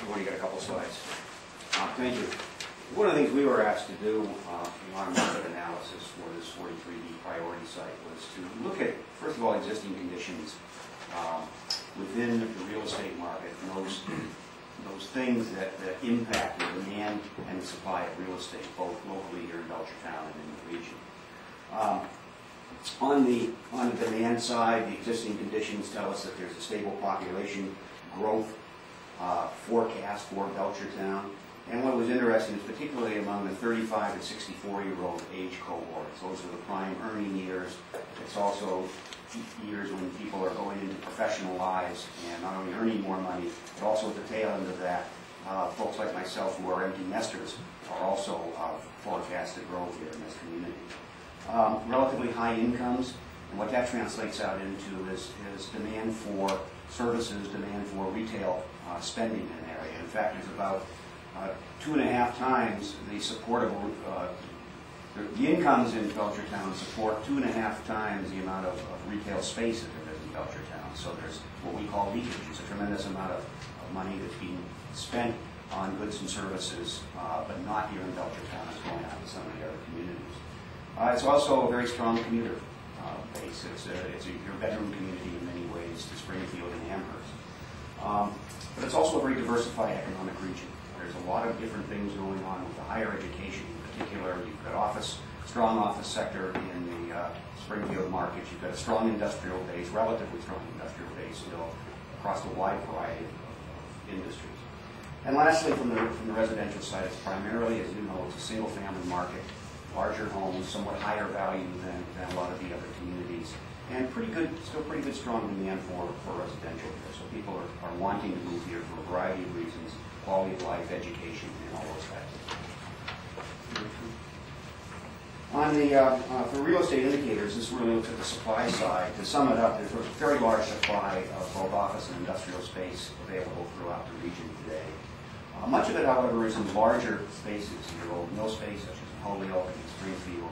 Tony, got a couple slides. Thank you. One of the things we were asked to do in our market analysis for this 43D priority site was to look at, first of all, existing conditions within the real estate market and those things that impact the demand and the supply of real estate, both locally here in Belchertown and in the region. On the demand side, the existing conditions tell us that there's a stable population growth forecast for Belchertown. And what was interesting is particularly among the 35 and 64-year-old age cohorts. Those are the prime earning years. It's also years when people are going into professional lives and not only earning more money, but also at the tail end of that, folks like myself who are empty nesters are also forecast to grow here in this community. Relatively high incomes, and what that translates out into is demand for services, demand for retail spending in the area. In fact, there's about 2.5 times the supportable, the incomes in Belchertown support 2.5 times the amount of retail space that there is in Belchertown. So there's what we call leakage. It's a tremendous amount of money that's being spent on goods and services, but not here in Belchertown. It's going out to some of the other communities. It's also a very strong commuter base. It's your bedroom community in many ways to Springfield and Amherst. But it's also a very diversified economic region. There's a lot of different things going on with the higher education. In particular, you've got strong office sector in the Springfield market. You've got a strong industrial base, relatively strong industrial base still across a wide variety of industries. And lastly, from the residential side, it's primarily, as you know, it's a single-family market, larger homes, somewhat higher value than a lot of the other communities, and still pretty good strong demand for residential here. So people are wanting to move here for a variety of reasons. Quality of life, education, and all those factors. On the for real estate indicators, this really looks at the supply side. To sum it up, there's a very large supply of both office and industrial space available throughout the region today. Much of it, however, is in larger spaces, your old mill space, such as Holyoke and Springfield,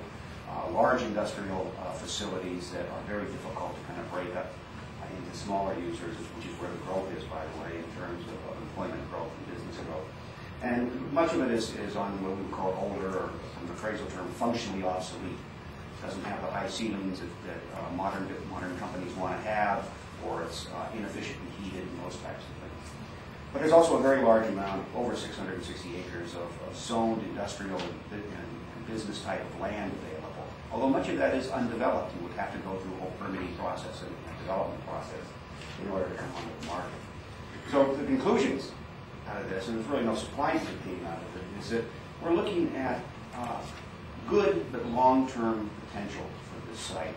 large industrial facilities that are very difficult to kind of break up into smaller users, which is where the growth is, by the way, in terms of employment growth and business growth. And much of it is on what we would call older, or from the phrasal term, functionally obsolete. It doesn't have the high ceilings that modern companies want to have, or it's inefficiently heated and those types of things. But there's also a very large amount, over 660 acres of zoned industrial and business type of land available. Although much of that is undeveloped, you would have to go through a whole permitting process and development process in order to come onto the market. So the conclusions out of this, and there's really no surprise that came out of it, is that we're looking at good but long-term potential for this site.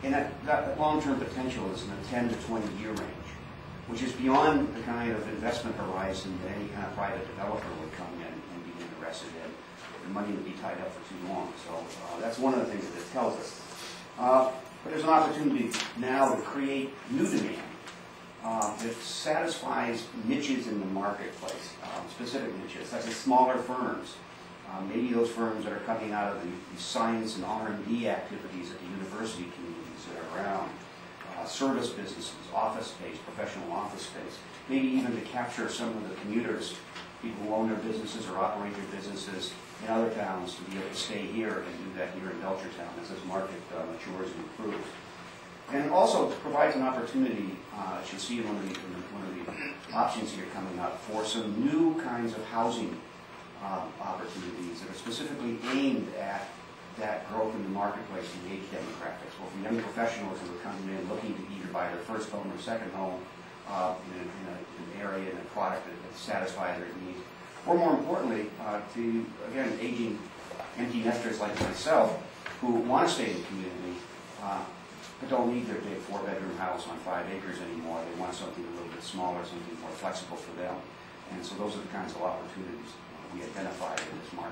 And that long-term potential is in the 10 to 20-year range, which is beyond the kind of investment horizon that any kind of private developer would come in and be interested in. The money would be tied up for too long. So that's one of the things that it tells us. But there's an opportunity now to create new demand that satisfies niches in the marketplace, specific niches, such as smaller firms. Maybe those firms that are coming out of the science and R&D activities at the university communities that are around, service businesses, office space, professional office space, maybe even to capture some of the commuters, people who own their businesses or operate their businesses in other towns, to be able to stay here and do that here in Belchertown as this market matures and improves. And it also provides an opportunity, as you'll see in one of the options here coming up, for some new kinds of housing opportunities that are specifically aimed at that growth in the marketplace and age demographics. Well, for young professionals who are coming in looking to either buy their first home or second home in an area and a product that satisfies their needs, or more importantly, to, again, aging empty nesters like myself who want to stay in the community but don't need their big 4-bedroom house on 5 acres anymore. They want something a little bit smaller, something more flexible for them. And so those are the kinds of opportunities we identified in this market.